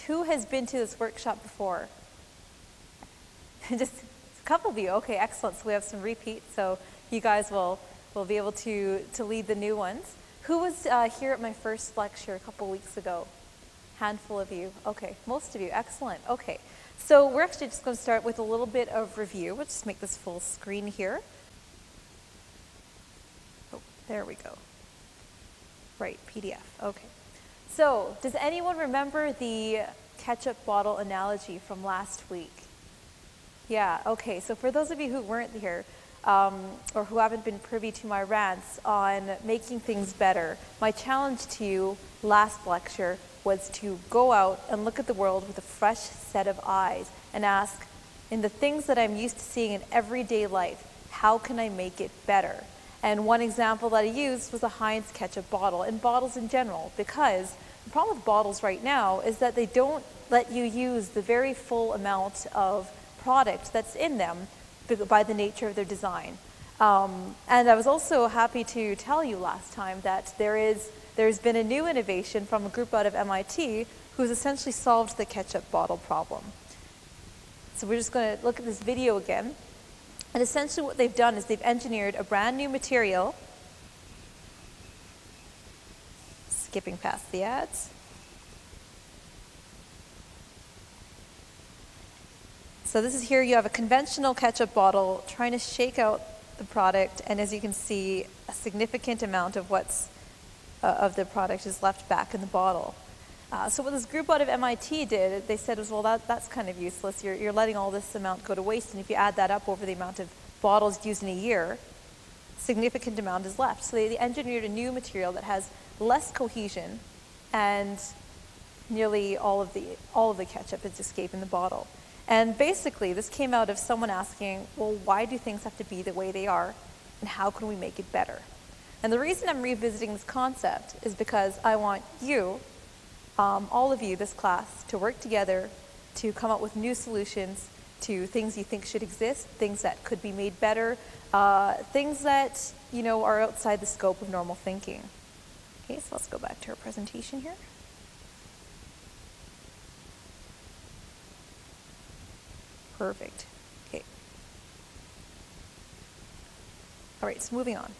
Who has been to this workshop before? Just a couple of you. Okay, excellent. So we have some repeats, so you guys will be able to lead the new ones. Who was here at my first lecture a couple weeks ago? Handful of you. Okay, most of you. Excellent. Okay, so we're actually just going to start with a little bit of review. We'll just make this full screen here. Oh, there we go. Right, PDF. Okay. So, does anyone remember the ketchup bottle analogy from last week? Yeah, okay. So for those of you who weren't here, or who haven't been privy to my rants on making things better, my challenge to you last lecture was to go out and look at the world with a fresh set of eyes and ask, in the things that I'm used to seeing in everyday life, how can I make it better? And one example that I used was a Heinz ketchup bottle, and bottles in general, because the problem with bottles right now is that they don't let you use the very full amount of product that's in them by the nature of their design. And I was also happy to tell you last time that there's been a new innovation from a group out of MIT who's essentially solved the ketchup bottle problem. So we're just going to look at this video again. And essentially what they've done is they've engineered a brand new material. Skipping past the ads. So this is here, you have a conventional ketchup bottle trying to shake out the product, and as you can see, a significant amount of of the product is left back in the bottle. So what this group out of MIT did, they said was, well, that's kind of useless. You're letting all this amount go to waste, and if you add that up over the amount of bottles used in a year, significant amount is left. So they engineered a new material that has less cohesion, and nearly all of the ketchup is escaping the bottle. And basically, this came out of someone asking, well, why do things have to be the way they are, and how can we make it better? And the reason I'm revisiting this concept is because I want you, all of you, this class, to work together to come up with new solutions to things you think should exist, things that could be made better, things that are outside the scope of normal thinking. Okay, so let's go back to our presentation here. Perfect. Okay. All right, so moving on.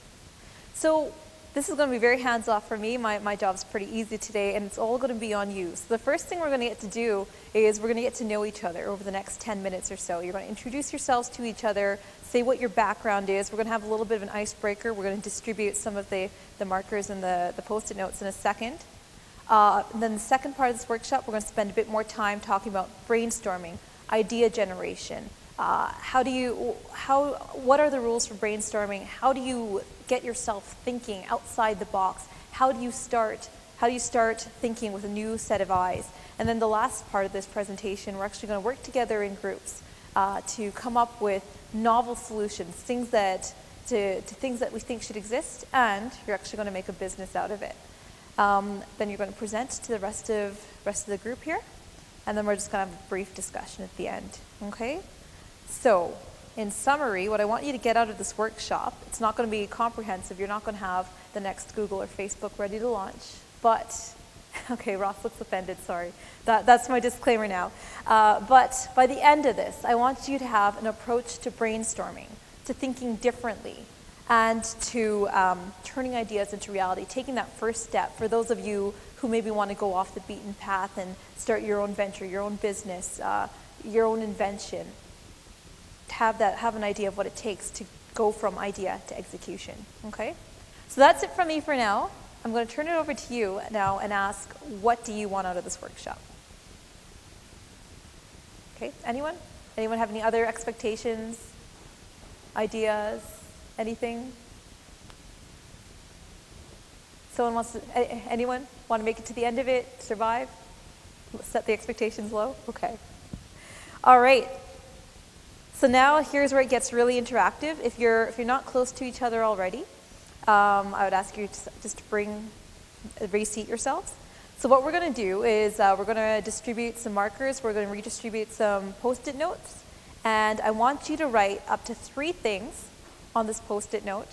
So this is going to be very hands-off for me. My job's pretty easy today, and it's all going to be on you. So the first thing we're going to get to do is we're going to get to know each other over the next 10 minutes or so. You're going to introduce yourselves to each other, say what your background is. We're going to have a little bit of an icebreaker. We're going to distribute some of the markers and the Post-it notes in a second. And then the second part of this workshop, we're going to spend a bit more time talking about brainstorming, idea generation. What are the rules for brainstorming? How do you get yourself thinking outside the box? How do you start thinking with a new set of eyes? And then the last part of this presentation, we're actually going to work together in groups to come up with novel solutions, things that we think should exist, and you're actually going to make a business out of it. Then you're going to present to the rest of the group here, and then we're just going to have a brief discussion at the end. Okay? So, in summary, what I want you to get out of this workshop, it's not going to be comprehensive. You're not going to have the next Google or Facebook ready to launch. But, okay, Ross looks offended, sorry. That's my disclaimer now. But by the end of this, I want you to have an approach to brainstorming, to thinking differently, and to turning ideas into reality, taking that first step for those of you who maybe want to go off the beaten path and start your own venture, your own business, your own invention. Have an idea of what it takes to go from idea to execution. Okay? So that's it from me for now. I'm going to turn it over to you now and ask, what do you want out of this workshop? Okay, anyone? Anyone have any other expectations, ideas, anything? Anyone want to make it to the end of it, survive? Set the expectations low? Okay. All right. So now here's where it gets really interactive. If you're not close to each other already, I would ask you just to reseat yourselves. So what we're going to do is we're going to distribute some markers. We're going to redistribute some Post-it notes. And I want you to write up to 3 things on this Post-it note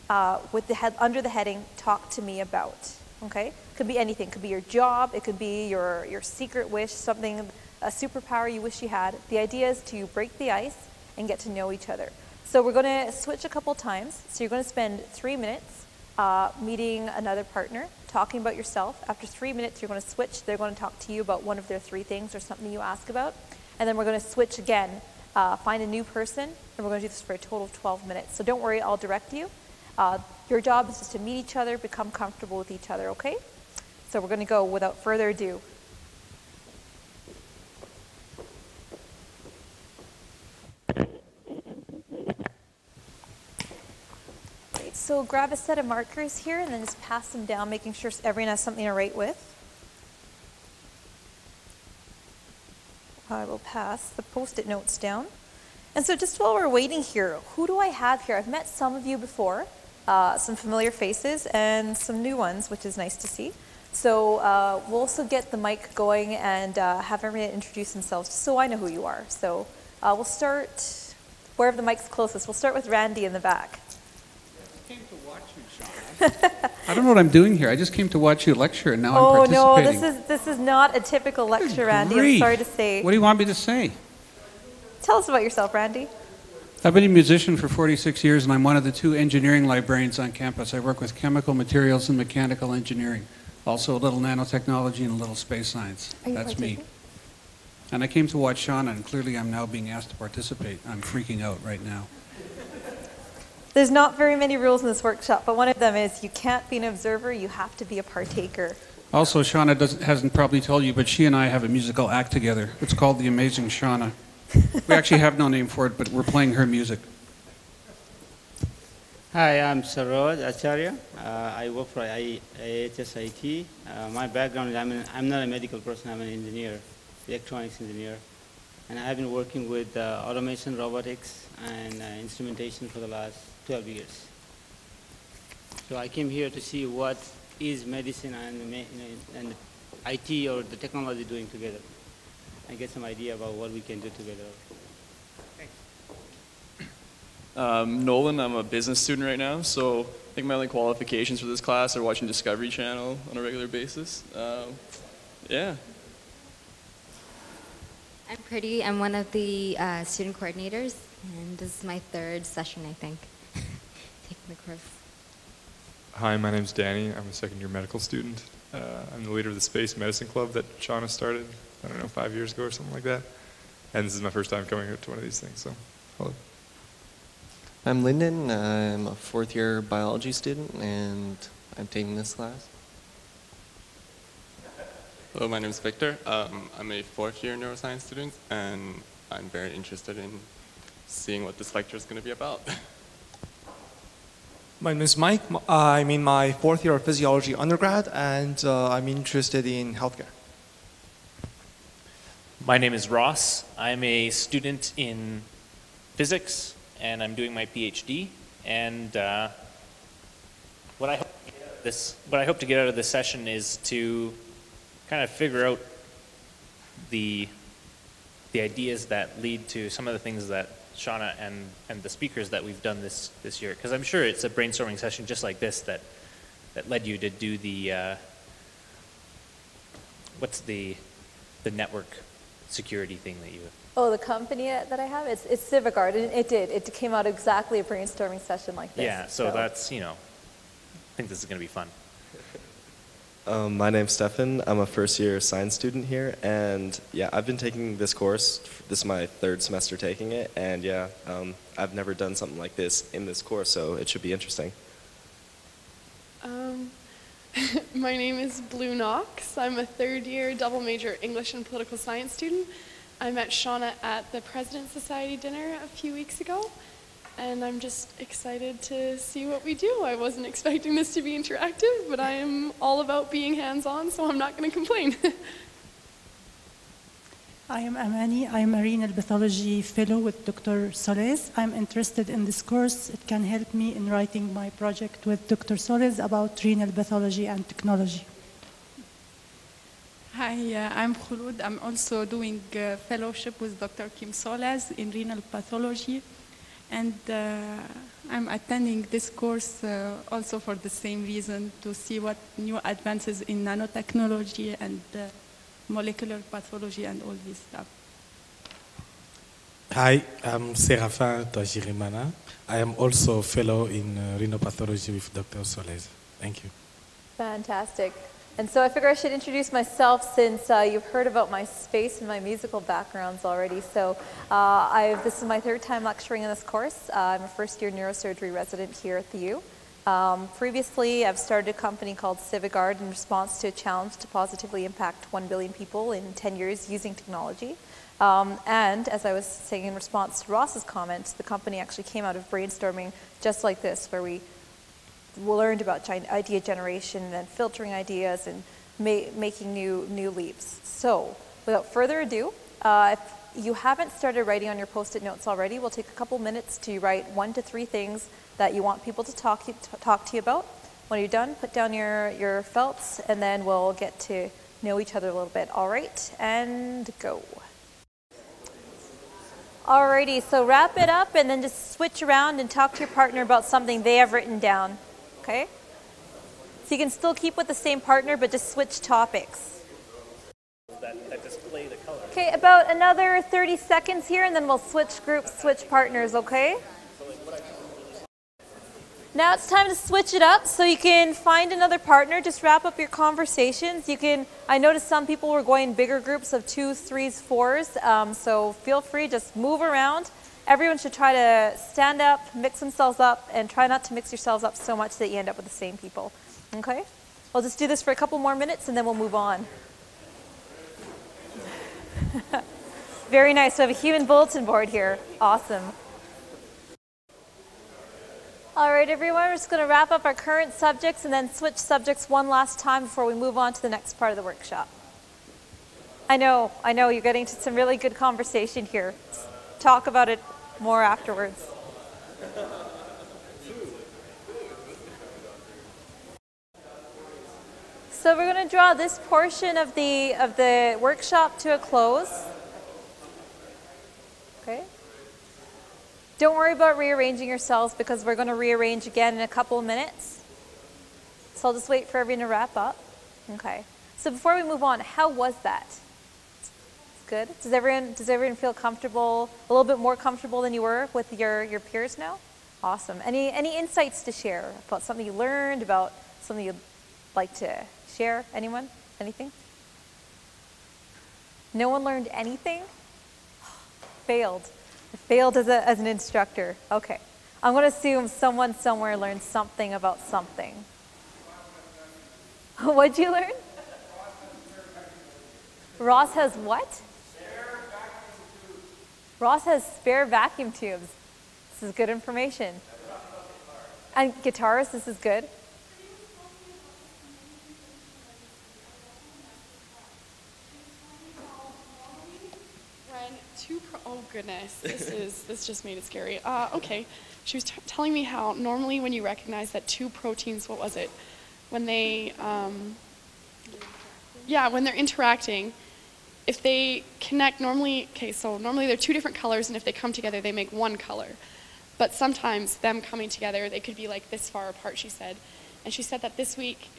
under the heading, talk to me about. Okay? Could be anything. It could be your job. It could be your secret wish, something, a superpower you wish you had. The idea is to break the ice and get to know each other. So we're going to switch a couple times. So you're going to spend 3 minutes meeting another partner, talking about yourself. After 3 minutes, you're going to switch. They're going to talk to you about one of their 3 things or something you ask about. And then we're going to switch again, find a new person, and we're going to do this for a total of 12 minutes. So don't worry, I'll direct you. Your job is just to meet each other, become comfortable with each other, okay? So we're going to go without further ado. Great, so grab a set of markers here and then just pass them down, making sure everyone has something to write with. I will pass the post-it notes down. And so just while we're waiting here, who do I have here? I've met some of you before, some familiar faces and some new ones, which is nice to see. So we'll also get the mic going and have everyone introduce themselves just so I know who you are. So we'll start wherever the mic's closest. We'll start with Randy in the back. I came to watch you, Shawna. I don't know what I'm doing here. I just came to watch you lecture and now I'm participating. Oh no, this is not a typical lecture, Randy. I'm sorry to say. What do you want me to say? Tell us about yourself, Randy. I've been a musician for 46 years and I'm one of the 2 engineering librarians on campus. I work with chemical materials and mechanical engineering. Also a little nanotechnology and a little space science. That's me. And I came to watch Shawna and clearly I'm now being asked to participate. I'm freaking out right now. There's not very many rules in this workshop, but one of them is you can't be an observer, you have to be a partaker. Also, Shawna hasn't probably told you, but she and I have a musical act together. It's called The Amazing Shawna. We actually have no name for it, but we're playing her music. Hi, I'm Solez Acharya. I work for IHSIT. My background is I'm not a medical person, I'm an engineer, electronics engineer. And I've been working with automation, robotics, and instrumentation for the last 12 years. So I came here to see what is medicine and IT or the technology doing together, and get some idea about what we can do together. Nolan, I'm a business student right now, so I think my only qualifications for this class are watching Discovery Channel on a regular basis. Yeah. I'm Pretty. I'm one of the student coordinators, and this is my 3rd session, I think, taking the course. Hi, my name's Danny. I'm a 2nd-year medical student. I'm the leader of the Space Medicine Club that Shawna started, I don't know, 5 years ago or something like that. And this is my first time coming to one of these things, so hello. I'm Lyndon. I'm a 4th-year biology student, and I'm taking this class. Hello, my name is Victor. I'm a 4th-year neuroscience student, and I'm very interested in seeing what this lecture is going to be about. My name is Mike. I'm in my 4th year of physiology undergrad, and I'm interested in healthcare. My name is Ross. I'm a student in physics, and I'm doing my PhD. And what I hope to get out of this session is to kind of figure out the ideas that lead to some of the things that Shawna and the speakers that we've done this year, because I'm sure it's a brainstorming session just like this that led you to do the what's the network security thing that you have? Oh, the company that I have, it's CivicArt. It came out exactly a brainstorming session like this. Yeah, so that's, I think this is going to be fun. My name's Stefan. I'm a 1st-year science student here, and yeah, I've been taking this course. This is my 3rd semester taking it, and yeah, I've never done something like this in this course, so it should be interesting. My name is Blue Knox. I'm a 3rd-year double major English and political science student. I met Shawna at the President's Society dinner a few weeks ago, and I'm just excited to see what we do. I wasn't expecting this to be interactive, but I am all about being hands-on, so I'm not going to complain. I am Amani. I'm a renal pathology fellow with Dr. Solez. I'm interested in this course. It can help me in writing my project with Dr. Solez about renal pathology and technology. Hi, I'm Khulud. I'm also doing a fellowship with Dr. Kim Solez in renal pathology. And I'm attending this course also for the same reason, to see what new advances in nanotechnology and molecular pathology and all this stuff. Hi, I'm Serafin Toajirimana. I am also a fellow in rhinopathology with Dr. Solez. Thank you. Fantastic. And so I figure I should introduce myself, since you've heard about my space and my musical backgrounds already. So this is my third time lecturing in this course. I'm a first-year neurosurgery resident here at the U. Previously, I've started a company called Civigard in response to a challenge to positively impact 1 billion people in 10 years using technology. And as I was saying in response to Ross's comment, the company actually came out of brainstorming just like this, where we learned about idea generation and filtering ideas and making new leaps. So without further ado, if you haven't started writing on your Post-it notes already, we'll take a couple minutes to write 1 to 3 things that you want people to talk to you about. When you're done, put down your felts, and then we'll get to know each other a little bit. All right, and go. Alrighty, so wrap it up and then just switch around and talk to your partner about something they have written down. Okay? So you can still keep with the same partner, but just switch topics. That display the color. Okay, about another 30 seconds here, and then we'll switch groups, switch partners, okay? Now it's time to switch it up, so you can find another partner. Just wrap up your conversations. I noticed some people were going bigger groups of 2s, 3s, 4s, so feel free, just move around. Everyone should try to stand up, mix themselves up, and try not to mix yourselves up so much that you end up with the same people. Okay? We'll just do this for a couple more minutes, and then we'll move on. Very nice. We have a human bulletin board here. Awesome. All right, everyone, we're just going to wrap up our current subjects and then switch subjects one last time before we move on to the next part of the workshop. I know, you're getting to some really good conversation here. Let's talk about it more afterwards. So we're going to draw this portion of the workshop to a close. Okay. Don't worry about rearranging yourselves, because we're going to rearrange again in a couple of minutes. So I'll just wait for everyone to wrap up. Okay. So before we move on, how was that? It's good. Does everyone feel comfortable, a little bit more comfortable than you were with your peers now? Awesome. Any insights to share about something you learned, about something you'd like to share? Anyone? Anything? No one learned anything? Failed. I failed as an instructor. Okay. I'm going to assume someone somewhere learned something about something. What'd you learn? Ross has what? Ross has spare vacuum tubes. This is good information. And guitars, this is good. Oh goodness, this just made it scary. Okay, she was telling me how normally when you recognize that two proteins, what was it? When they, when they're interacting, if they connect normally, normally they're two different colors, and if they come together, they make one color. But sometimes them coming together, they could be like this far apart, she said. And she said that this week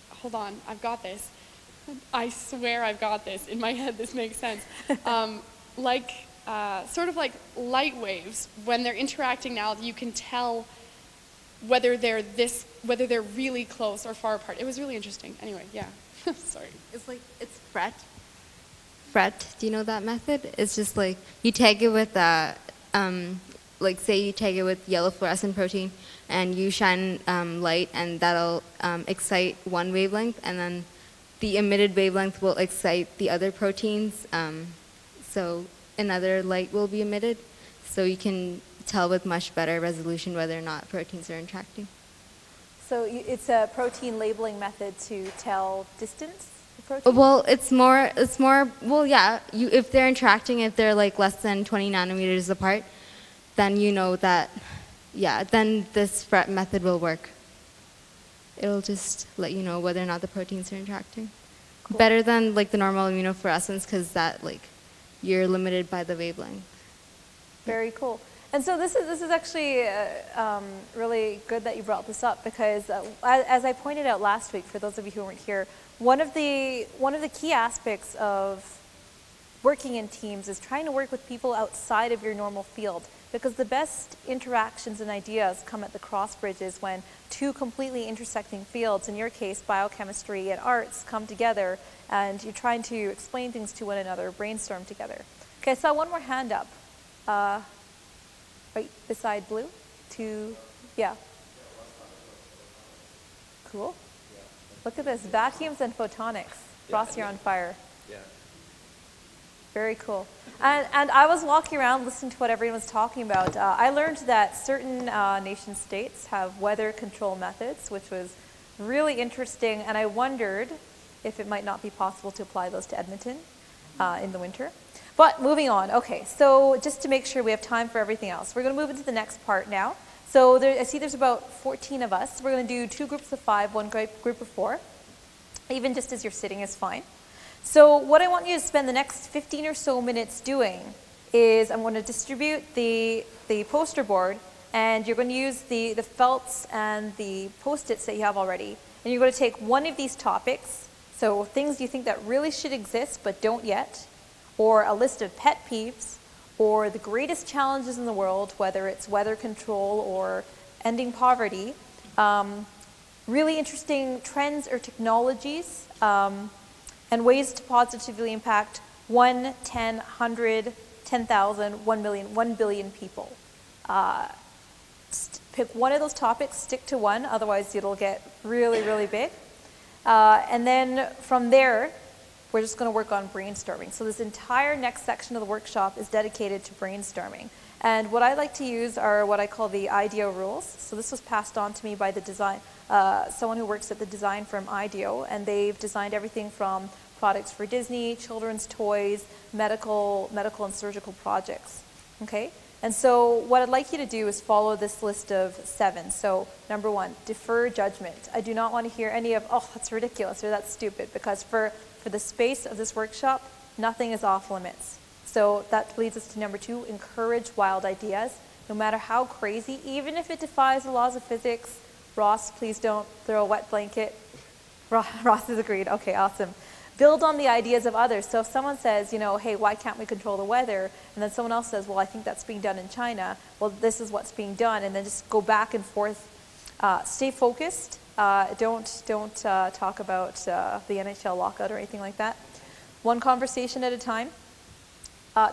hold on, I've got this. I swear I've got this. In my head, this makes sense. Sort of like light waves, when they're interacting now, you can tell whether they're really close or far apart. It was really interesting. Anyway, yeah. Sorry. It's fret. Fret. Do you know that method? It's just like you tag it with say you tag it with yellow fluorescent protein, and you shine light, and that'll excite one wavelength, and then the emitted wavelength will excite the other proteins. So another light will be emitted, so you can tell with much better resolution whether or not proteins are interacting. So it's a protein labeling method to tell distance of proteins? Well, it's more, well, yeah, if they're interacting, if they're like less than 20 nanometers apart, then you know that, then this fret method will work. It'll just let you know whether or not the proteins are interacting. Cool. Better than like the normal immunofluorescence, because that you're limited by the wavelength. Very cool. And so this is actually really good that you brought this up, because as I pointed out last week, for those of you who weren't here, one of the key aspects of working in teams is trying to work with people outside of your normal field, because the best interactions and ideas come at the cross bridges when two completely intersecting fields, in your case biochemistry and arts, come together and you're trying to explain things to one another, brainstorm together. Okay, I saw one more hand up. Right beside Blue? Yeah. Cool. Look at this, vacuums and photonics. Ross, you're on fire. Yeah. Very cool. And I was walking around listening to what everyone was talking about. I learned that certain nation states have weather control methods, which was really interesting, and I wondered if it might not be possible to apply those to Edmonton in the winter. But moving on, okay, so just to make sure we have time for everything else, we're going to move into the next part now. So I see there's about 14 of us. We're going to do 2 groups of 5, 1 group of 4. Even just as you're sitting is fine. So what I want you to spend the next 15 or so minutes doing is I'm going to distribute the poster board, and you're going to use the felts and the post-its that you have already. And you're going to take one of these topics, so things you think that really should exist but don't yet, or a list of pet peeves, or the greatest challenges in the world, whether it's weather control or ending poverty, really interesting trends or technologies, and ways to positively impact 1, 10, 100, 10,000, 1 million, 1 billion people. Pick one of those topics, stick to one, otherwise it'll get really, really big. And then from there, we're just going to work on brainstorming. So this entire next section of the workshop is dedicated to brainstorming. And what I like to use are what I call the IDEO rules. So this was passed on to me by the someone who works at the design firm IDEO, and they've designed everything from products for Disney, children's toys, medical and surgical projects. Okay? And so what I'd like you to do is follow this list of 7. So number 1, defer judgment. I do not want to hear any of, oh, that's ridiculous or that's stupid, because for the space of this workshop, nothing is off limits. So that leads us to number 2, encourage wild ideas, no matter how crazy, even if it defies the laws of physics. Ross, please don't throw a wet blanket. Ross has agreed. Okay, awesome. Build on the ideas of others. So if someone says, you know, hey, why can't we control the weather? And then someone else says, well, I think that's being done in China. Well, this is what's being done. And then just go back and forth. Stay focused. Don't talk about the NHL lockout or anything like that. One conversation at a time.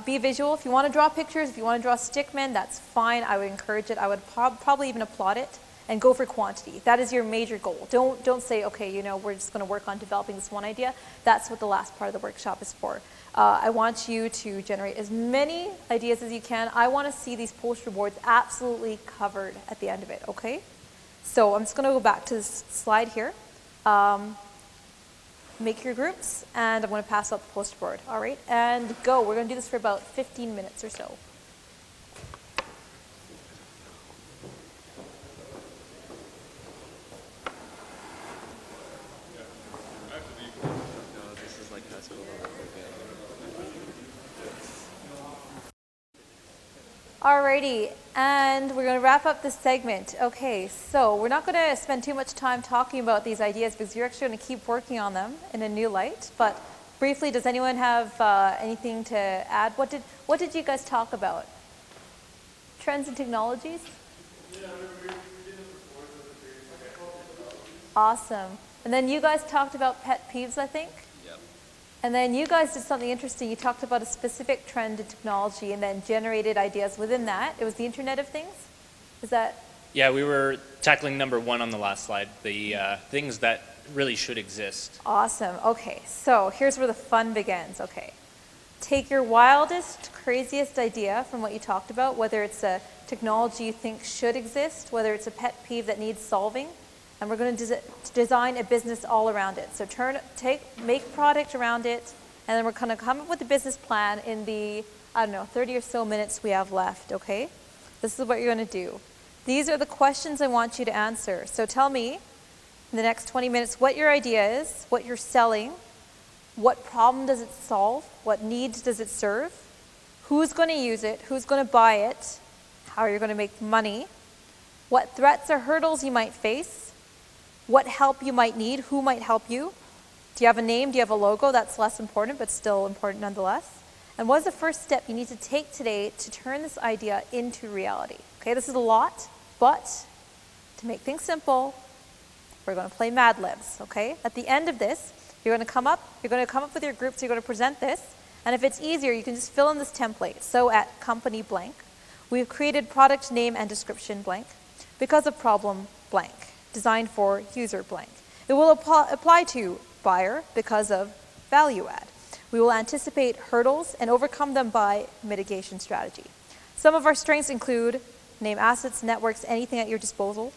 Be visual. If you want to draw pictures, if you want to draw stickmen, that's fine. I would encourage it. I would probably even applaud it. And go for quantity. That is your major goal. Don't say, okay, you know, we're just going to work on developing this one idea. That's what the last part of the workshop is for. I want you to generate as many ideas as you can. I want to see these poster boards absolutely covered at the end of it, okay? So I'm just going to go back to this slide here. Make your groups, and I'm going to pass out the poster board, all right? And go. We're going to do this for about 15 minutes or so. Alrighty, and we're going to wrap up this segment. Okay, so we're not going to spend too much time talking about these ideas because you're actually going to keep working on them in a new light. But briefly, does anyone have anything to add? What did you guys talk about? Trends and technologies? Awesome. And then you guys talked about pet peeves, I think? And then you guys did something interesting. You talked about a specific trend in technology and then generated ideas within that. It was the Internet of Things? Is that? Yeah, we were tackling number 1 on the last slide, the things that really should exist. Awesome. Okay, so here's where the fun begins. Okay. Take your wildest, craziest idea from what you talked about, whether it's a technology you think should exist, whether it's a pet peeve that needs solving, and we're going to design a business all around it. So make product around it, and then we're going to come up with a business plan in the, 30 or so minutes we have left, okay? This is what you're going to do. These are the questions I want you to answer. So tell me, in the next 20 minutes, what your idea is, what you're selling, what problem does it solve, what needs does it serve, who's going to use it, who's going to buy it, how you're going to make money, what threats or hurdles you might face, what help you might need, who might help you. Do you have a name? Do you have a logo? That's less important, but still important nonetheless. And what is the first step you need to take today to turn this idea into reality? Okay, this is a lot, but to make things simple, we're going to play Mad Libs, okay? At the end of this, you're going to come up with your groups, you're going to present this, and if it's easier, you can just fill in this template. So at company blank, we've created product name and description blank, because of problem blank, designed for user blank. It will apply to buyer because of value add. We will anticipate hurdles and overcome them by mitigation strategy. Some of our strengths include name assets, networks, anything at your disposal.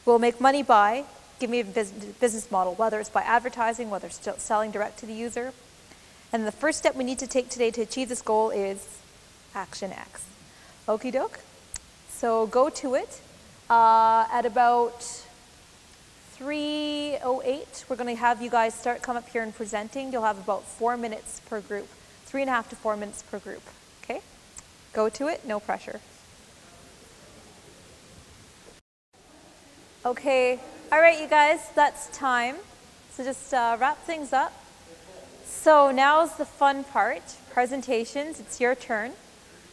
We'll make money by, give me a business model, whether it's by advertising, whether it's selling direct to the user. And the first step we need to take today to achieve this goal is Action X. Okie doke. So go to it. At about 3:08, we're going to have you guys come up here and presenting. You'll have about 4 minutes per group, 3.5 to 4 minutes per group. Okay? Go to it, no pressure. Okay, all right, you guys, that's time. So just wrap things up. So now's the fun part, presentations. It's your turn.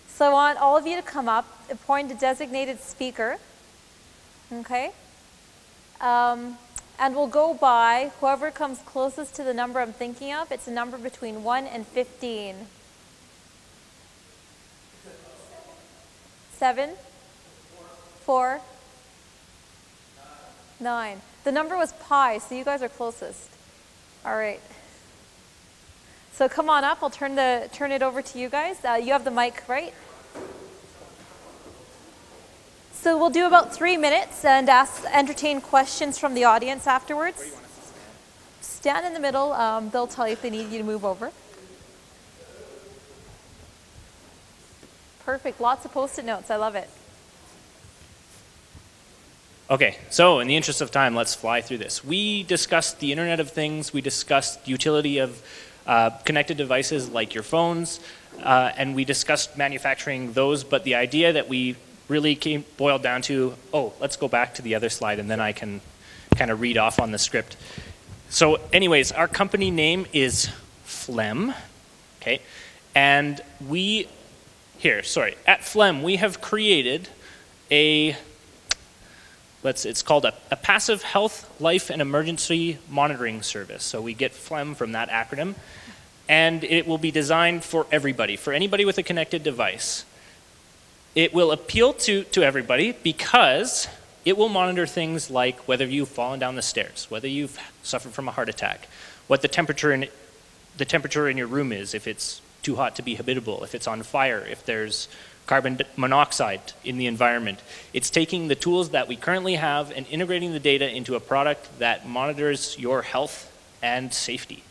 So I want all of you to come up, appoint a designated speaker. Okay? And we'll go by whoever comes closest to the number I'm thinking of. It's a number between 1 and 15. 7? 4? 9. The number was pi, so you guys are closest. All right. So come on up. I'll turn it over to you guys. You have the mic, right? So we'll do about 3 minutes and entertain questions from the audience afterwards. Where do you want us to stand? Stand in the middle. They'll tell you if they need you to move over. Perfect. Lots of Post-it notes. I love it. Okay, so in the interest of time, let's fly through this. We discussed the Internet of Things. We discussed the utility of connected devices like your phones, and we discussed manufacturing those, but the idea that we really boiled down to, let's go back to the other slide, and then I can kind of read off on the script. So anyways, our company name is Phlegm, okay? And at Phlegm, we have created it's called a passive health, life, and emergency monitoring service. So we get Phlegm from that acronym. And it will be designed for everybody, for anybody with a connected device. It will appeal to everybody because it will monitor things like whether you've fallen down the stairs, whether you've suffered from a heart attack, what the temperature in your room is, if it's too hot to be habitable, if it's on fire, if there's carbon monoxide in the environment. It's taking the tools that we currently have and integrating the data into a product that monitors your health and safety.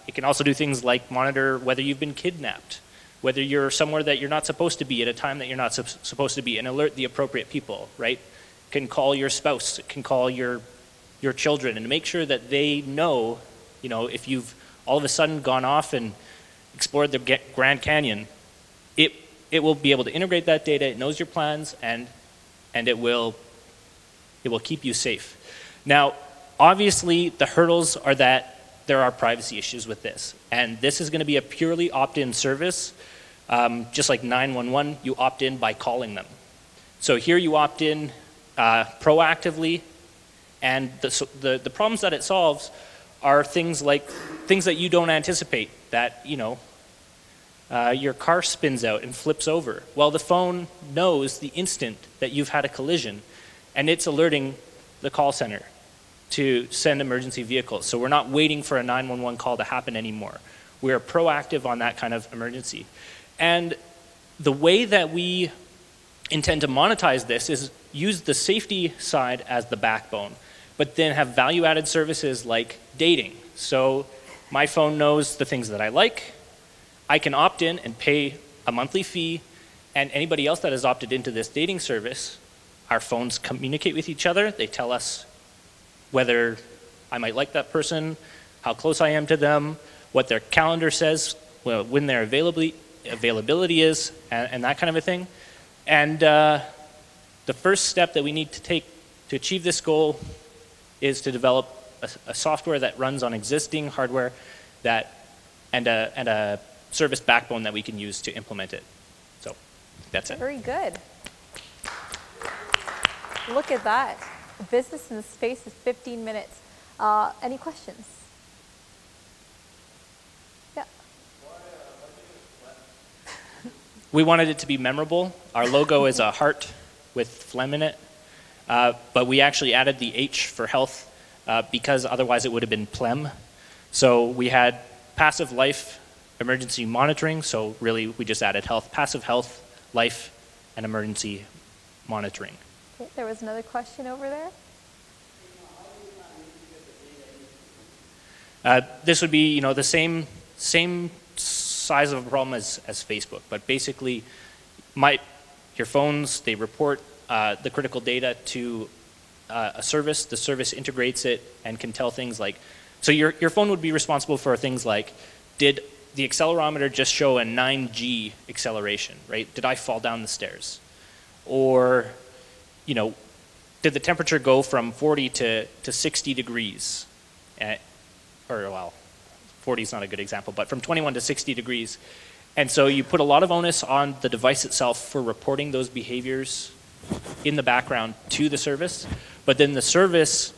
It can also do things like monitor whether you've been kidnapped, whether you're somewhere that you're not supposed to be at a time that you're not supposed to be, and alert the appropriate people, right? It can call your spouse, it can call your children, and make sure that they know, if you've all of a sudden gone off and explored the Grand Canyon, it will be able to integrate that data, it knows your plans, and it will keep you safe. Now, obviously, the hurdles are that there are privacy issues with this. And this is going to be a purely opt-in service. Just like 911, you opt in by calling them. So here you opt in proactively, and the problems that it solves are things that you don't anticipate, that your car spins out and flips over. Well, the phone knows the instant that you've had a collision, and it's alerting the call center to send emergency vehicles. So we're not waiting for a 911 call to happen anymore. We're proactive on that kind of emergency. And the way that we intend to monetize this is use the safety side as the backbone, but then have value-added services like dating. So my phone knows the things that I like. I can opt in and pay a monthly fee, and anybody else that has opted into this dating service, our phones communicate with each other. They tell us whether I might like that person, how close I am to them, what their calendar says, when their availability is, and that kind of a thing. And the first step that we need to take to achieve this goal is to develop a software that runs on existing hardware and a service backbone that we can use to implement it. So that's it. Very good. Look at that. The business in the space is 15 minutes. Any questions? Yeah. We wanted it to be memorable. Our logo is a heart with phlegm in it, but we actually added the H for health because otherwise it would have been plem. So we had passive life emergency monitoring, so really we just added health, passive health, life, and emergency monitoring. Okay, there was another question over there. This would be, the same size of a problem as Facebook, but basically, your phones, they report the critical data to a service. The service integrates it and can tell things like, so your phone would be responsible for things like, did the accelerometer just show a 9G acceleration, right? Did I fall down the stairs? Or, did the temperature go from 40 to 60 degrees? Or, well, 40 is not a good example, but from 21 to 60 degrees. And so you put a lot of onus on the device itself for reporting those behaviors in the background to the service. But then the service,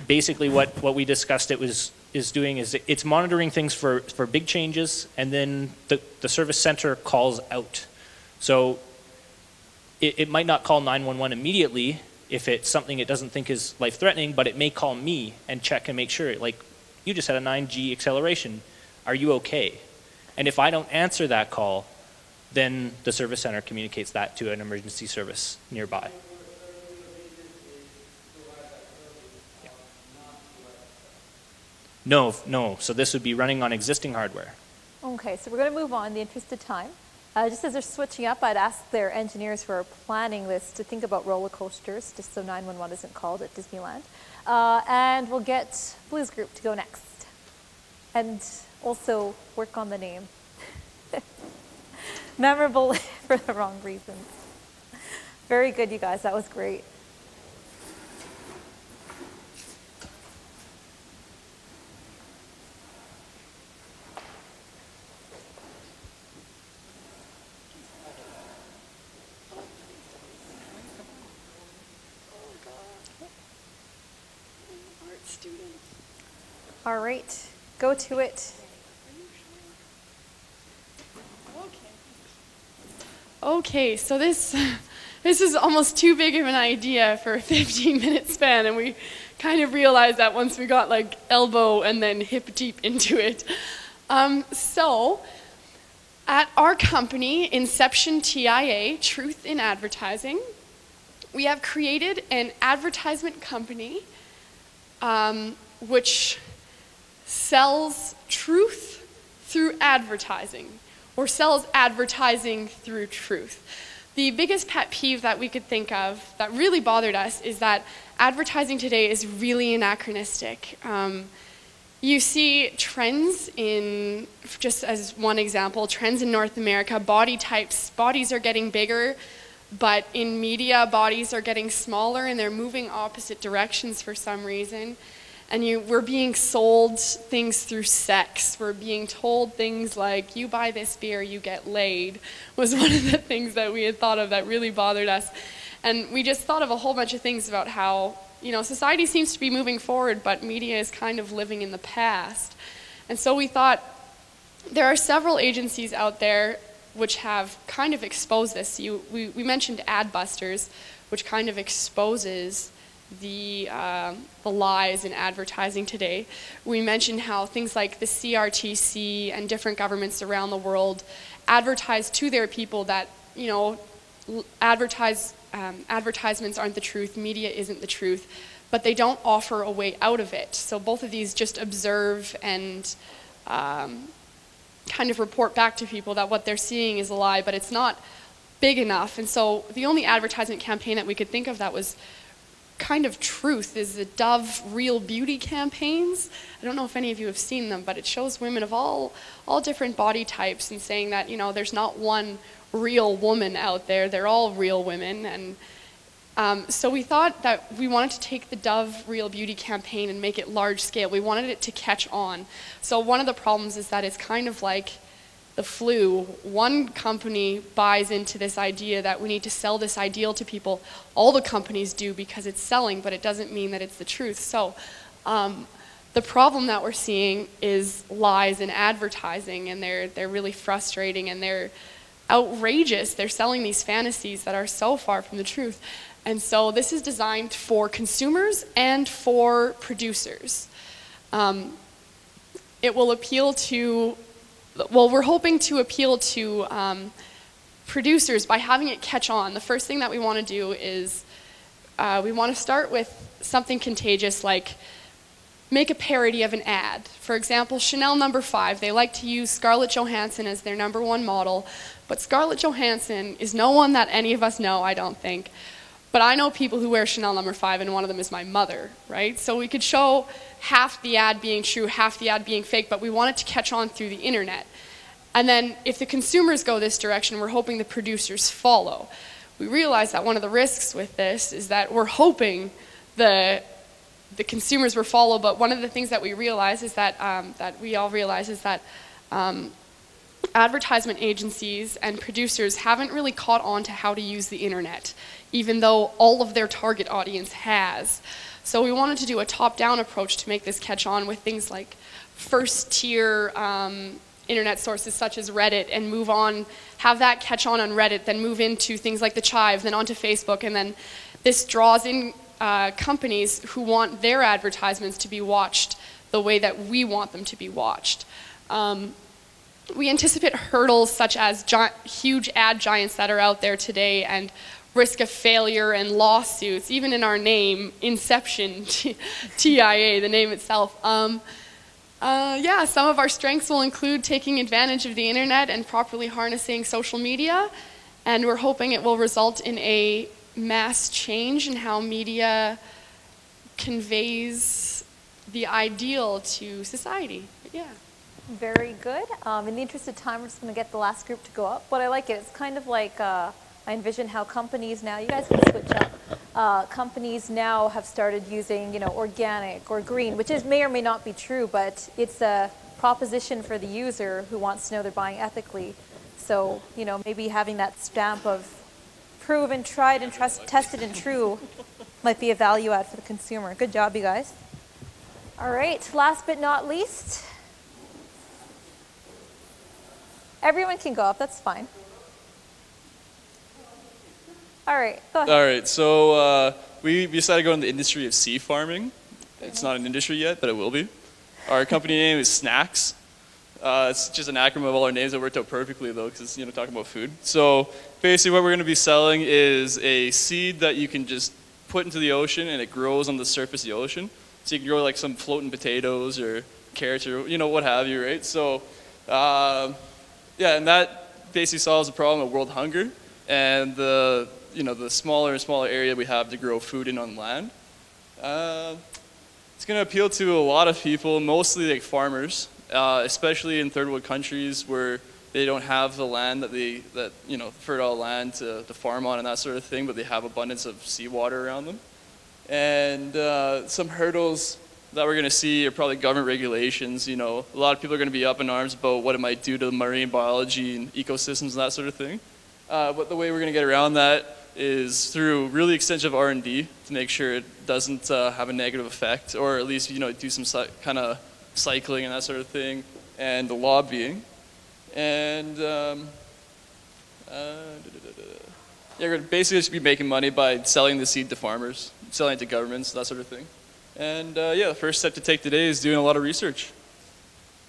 basically what we discussed is doing is it's monitoring things for big changes, and then the service center calls out. So it might not call 911 immediately if it's something it doesn't think is life-threatening, but it may call me and check and make sure, like, you just had a 9G acceleration. Are you okay? And if I don't answer that call, then the service center communicates that to an emergency service nearby. No. So this would be running on existing hardware. Okay, so we're going to move on in the interest of time. Just as they're switching up, I'd ask their engineers who are planning this to think about roller coasters, just so 911 isn't called at Disneyland. And we'll get Blues Group to go next. And also work on the name. Memorable for the wrong reasons. Very good, you guys. That was great. All right, go to it. Okay, so this is almost too big of an idea for a 15-minute span, and we kind of realized that once we got like elbow and then hip deep into it. So at our company, Inception TIA, Truth in Advertising, we have created an advertisement company which sells truth through advertising, or sells advertising through truth. The biggest pet peeve that we could think of that really bothered us is that advertising today is really anachronistic. You see trends in, just as one example, trends in North America, body types. Bodies are getting bigger, but in media, bodies are getting smaller, and they're moving opposite directions for some reason. And we're being sold things through sex. We're being told things like, you buy this beer, you get laid, was one of the things that we had thought of that really bothered us. And we just thought of a whole bunch of things about how, society seems to be moving forward, but media is kind of living in the past. And so we thought, there are several agencies out there which have kind of exposed this. We mentioned Adbusters, which kind of exposes the lies in advertising today. We mentioned how things like the CRTC and different governments around the world advertise to their people that, advertisements aren't the truth, media isn't the truth, but they don't offer a way out of it. So both of these just observe and kind of report back to people that what they're seeing is a lie, but it's not big enough. And so the only advertisement campaign that we could think of that was kind of truth is the Dove Real Beauty campaigns. I don't know if any of you have seen them, but it shows women of all different body types and saying that, there's not one real woman out there. They're all real women, and So we thought that we wanted to take the Dove Real Beauty campaign and make it large scale. We wanted it to catch on. So one of the problems is that it's kind of like the flu. One company buys into this idea that we need to sell this ideal to people. All the companies do because it's selling, but it doesn't mean that it's the truth. So the problem that we're seeing is lies in advertising, and they're really frustrating, and they're outrageous. They're selling these fantasies that are so far from the truth. And so this is designed for consumers and for producers. It will appeal to, well, we're hoping to appeal to producers by having it catch on. The first thing that we want to do is we want to start with something contagious, like make a parody of an ad. For example, Chanel No. 5, they like to use Scarlett Johansson as their #1 model, but Scarlett Johansson is no one that any of us know, I don't think. But I know people who wear Chanel No. 5, and one of them is my mother, right? So we could show half the ad being true, half the ad being fake, but we want it to catch on through the internet. And then if the consumers go this direction, we're hoping the producers follow. We realize that one of the risks with this is that we're hoping the consumers will follow, but one of the things that we realize is that, advertisement agencies and producers haven't really caught on to how to use the internet, even though all of their target audience has. So we wanted to do a top-down approach to make this catch on with things like first-tier internet sources such as Reddit, and move on, have that catch on Reddit, then move into things like the Chive, then onto Facebook, and then this draws in companies who want their advertisements to be watched the way that we want them to be watched. We anticipate hurdles such as huge ad giants that are out there today, and risk of failure and lawsuits, even in our name, Inception, TIA, the name itself. Yeah, some of our strengths will include taking advantage of the internet and properly harnessing social media, and we're hoping it will result in a mass change in how media conveys the ideal to society. But yeah. Very good. In the interest of time, we're just going to get the last group to go up. But I like it. It's kind of like I envision how companies now, you guys can switch up, companies now have started using, organic or green, which may or may not be true, but it's a proposition for the user who wants to know they're buying ethically. So, maybe having that stamp of proven, tried, and tested and true might be a value add for the consumer. Good job, you guys. All right, last but not least, everyone can go up, that's fine. All right, go ahead. All right, so we decided to go in the industry of sea farming. It's not an industry yet, but it will be. Our company name is Snacks. It's just an acronym of all our names that worked out perfectly, though, because it's talking about food. So basically what we're going to be selling is a seed that you can just put into the ocean, and it grows on the surface of the ocean. So you can grow like some floating potatoes or carrots or what have you, right? So yeah, and that basically solves the problem of world hunger and the smaller and smaller area we have to grow food in on land. It's going to appeal to a lot of people, mostly like farmers, especially in third world countries where they don't have the land fertile land to farm on and that sort of thing, but they have abundance of seawater around them. And some hurdles that we're going to see are probably government regulations. A lot of people are going to be up in arms about what it might do to marine biology and ecosystems and that sort of thing. But the way we're going to get around that is through really extensive R&D to make sure it doesn't have a negative effect, or at least do some kind of cycling and that sort of thing, and the lobbying. And yeah, we're going to basically just be making money by selling the seed to farmers, selling it to governments, that sort of thing. And yeah, the first step to take today is doing a lot of research.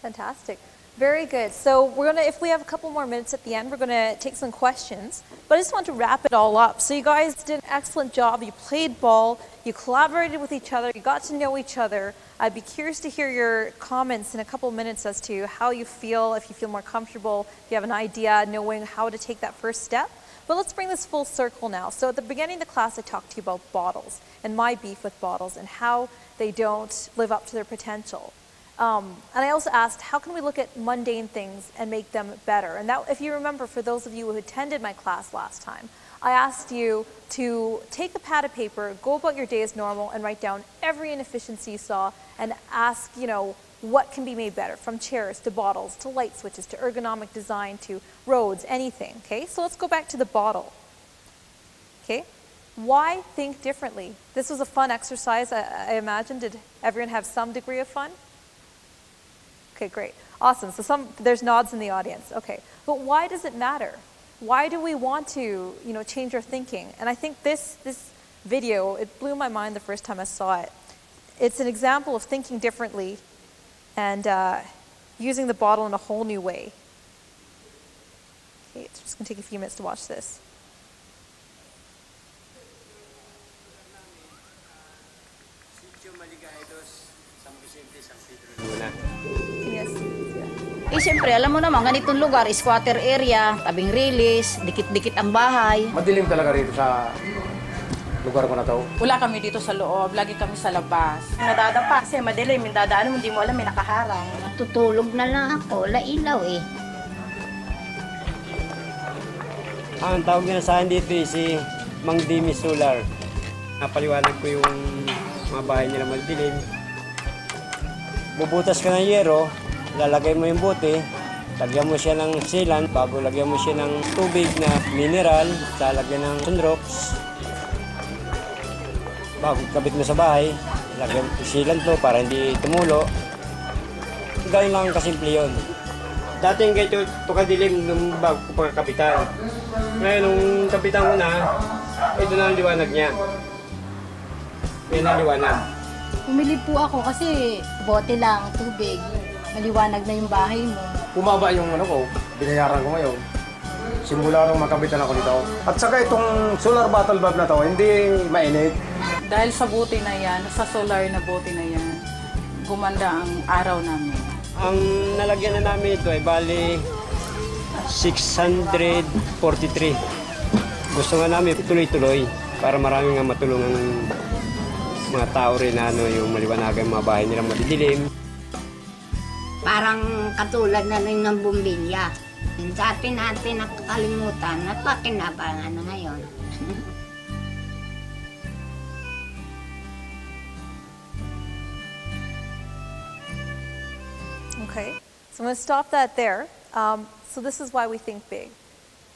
Fantastic. Very good. So we're going to, if we have a couple more minutes at the end, we're going to take some questions. But I just want to wrap it all up. So you guys did an excellent job. You played ball. You collaborated with each other. You got to know each other. I'd be curious to hear your comments in a couple minutes as to how you feel, if you feel more comfortable, if you have an idea, knowing how to take that first step. But let's bring this full circle now. So at the beginning of the class, I talked to you about bottles and my beef with bottles and how they don't live up to their potential. And I also asked, how can we look at mundane things and make them better? And that, if you remember, for those of you who attended my class last time, I asked you to take a pad of paper, go about your day as normal, and write down every inefficiency you saw and ask, what can be made better, from chairs to bottles to light switches to ergonomic design to roads, anything, okay? So let's go back to the bottle, okay? Why think differently? This was a fun exercise, I imagine. Did everyone have some degree of fun? Okay, great. Awesome. So there's nods in the audience. Okay. But why does it matter? Why do we want to, change our thinking? And I think this video, it blew my mind the first time I saw it. It's an example of thinking differently and using the bottle in a whole new way. Okay, it's just going to take a few minutes to watch this. Yes. Eh, siyempre, alam mo naman, ganitong lugar, squatter area, tabing release, dikit-dikit ang bahay. Madilim talaga rito sa lugar ko na to. Wala kami dito sa loob, lagi kami sa labas. Nadadapa kasi madilim, yung dadaan mo, hindi mo alam, may nakaharang. Tutulog na lang ako, wala ilaw eh. Ang tawag na sa akin dito si Mang Dimi Solar. Napaliwanag ko yung mga bahay nila madilim. Bubutas ka ng yero, lalagay mo yung bote, lagyan mo siya ng sealant, bago lagyan mo siya ng tubig na mineral, lalagyan ng sunrox. Bago kabit mo sa bahay, lagyan sealant mo para hindi tumulo. Ganyan lang kasimple yun. Dati yung ganito, kadilim nung bago ko pagkapitan. Ngayon, nung kapitan ko na, ito na ang liwanag niya. Yan ang liwanag. Pumili po ako kasi bote lang, tubig. Maliwanag na yung bahay mo. Bumaba yung ko, binayaran ko ngayon. Simula nung makabitan ako nito. At saka itong solar bottle bulb na to, hindi mainit. Dahil sa bote na yan, sa solar na bote na yan, gumanda ang araw namin. Ang nalagyan na namin ito ay bali 643. Gusto nga namin tuloy-tuloy para marami nga matulungan ng mga tao rin na yung maliwanagan mga bahay nila madidilim. Parang katulad na rin ng bumbilya. Dati natin nakakalimutan at pakinabangan na ngayon. Okay, so I'm going to stop that there. So this is why we think big.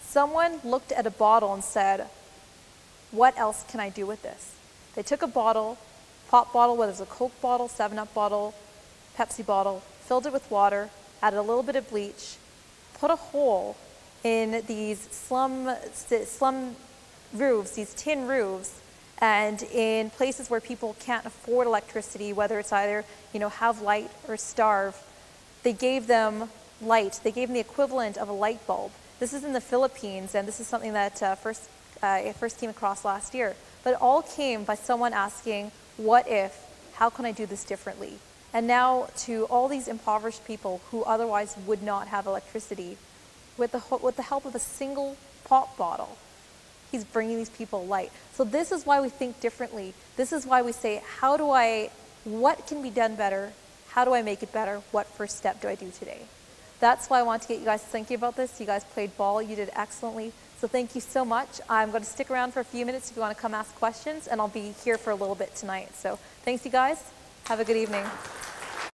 Someone looked at a bottle and said, what else can I do with this? They took a bottle, pop bottle, whether it's a Coke bottle, 7-Up bottle, Pepsi bottle, filled it with water, added a little bit of bleach, put a hole in these slum roofs, these tin roofs, and in places where people can't afford electricity, whether it's either, have light or starve, they gave them light. They gave them the equivalent of a light bulb. This is in the Philippines, and this is something that I first came across last year. But it all came by someone asking, what if? How can I do this differently? And now to all these impoverished people who otherwise would not have electricity, with the help of a single pop bottle, he's bringing these people light. So this is why we think differently. This is why we say, what can be done better? How do I make it better? What first step do I do today? That's why I want to get you guys thinking about this. You guys played ball. You did excellently. So thank you so much. I'm going to stick around for a few minutes if you want to come ask questions, and I'll be here for a little bit tonight. So thanks, you guys. Have a good evening.